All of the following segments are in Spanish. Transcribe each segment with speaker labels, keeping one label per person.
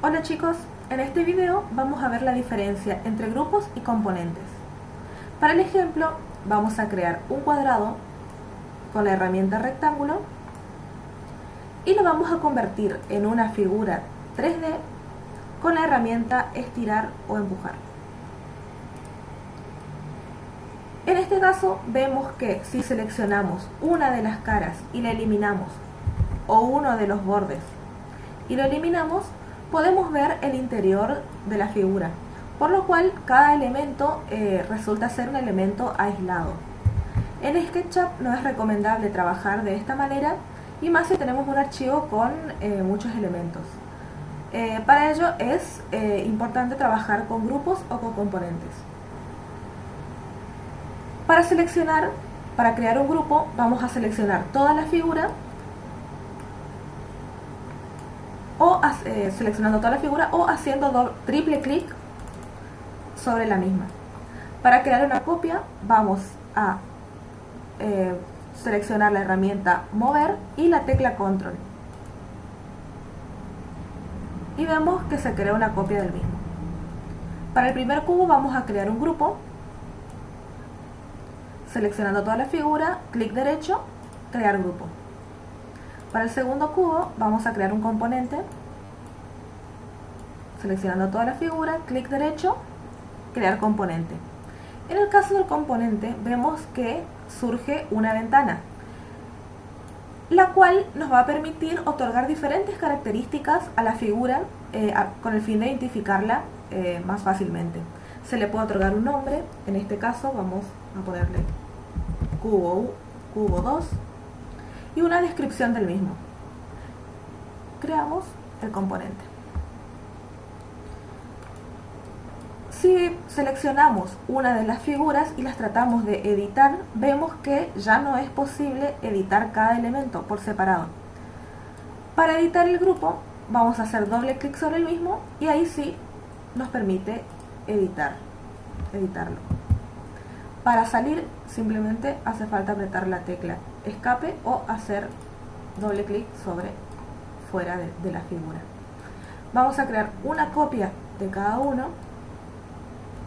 Speaker 1: Hola chicos, en este video vamos a ver la diferencia entre grupos y componentes. Para el ejemplo vamos a crear un cuadrado con la herramienta rectángulo y lo vamos a convertir en una figura 3D con la herramienta estirar o empujar. En este caso vemos que si seleccionamos una de las caras y la eliminamos, o uno de los bordes y lo eliminamos, podemos ver el interior de la figura, por lo cual cada elemento resulta ser un elemento aislado. En SketchUp no es recomendable trabajar de esta manera, y más si tenemos un archivo con muchos elementos. Para ello es importante trabajar con grupos o con componentes. Para crear un grupo, vamos a seleccionar toda la figura seleccionando toda la figura o haciendo triple clic sobre la misma. Para crear una copia vamos a seleccionar la herramienta mover y la tecla control y vemos que se crea una copia del mismo. Para el primer cubo vamos a crear un grupo, seleccionando toda la figura, clic derecho, crear grupo. Para el segundo cubo vamos a crear un componente, seleccionando toda la figura, clic derecho, crear componente. En el caso del componente vemos que surge una ventana, la cual nos va a permitir otorgar diferentes características a la figura con el fin de identificarla más fácilmente. Se le puede otorgar un nombre, en este caso vamos a ponerle cubo 2 y una descripción del mismo. Creamos el componente. Si seleccionamos una de las figuras y las tratamos de editar, vemos que ya no es posible editar cada elemento por separado. Para editar el grupo vamos a hacer doble clic sobre el mismo y ahí sí nos permite editarlo. Para salir simplemente hace falta apretar la tecla escape o hacer doble clic sobre fuera de la figura. Vamos a crear una copia de cada uno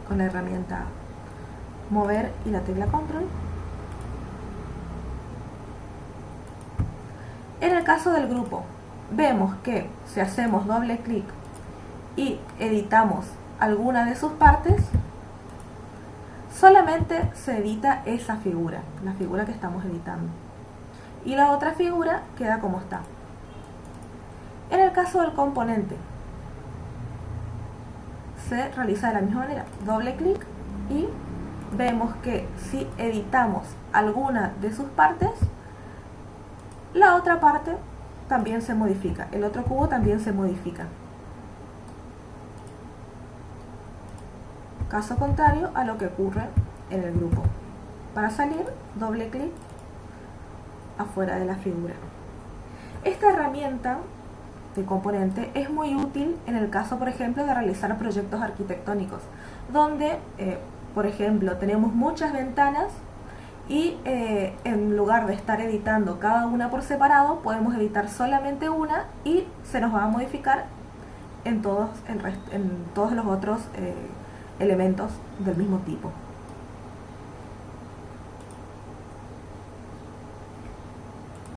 Speaker 1: con la herramienta mover y la tecla control. En el caso del grupo vemos que si hacemos doble clic y editamos alguna de sus partes, solamente se edita esa figura, la figura que estamos editando, y la otra figura queda como está. En el caso del componente se realiza de la misma manera, doble clic y vemos que si editamos alguna de sus partes, la otra parte también se modifica, el otro cubo también se modifica. Caso contrario a lo que ocurre en el grupo. Para salir, doble clic afuera de la figura. Esta herramienta de componente es muy útil en el caso, por ejemplo, de realizar proyectos arquitectónicos, donde, por ejemplo, tenemos muchas ventanas y en lugar de estar editando cada una por separado, podemos editar solamente una y se nos va a modificar en todos los otros elementos del mismo tipo.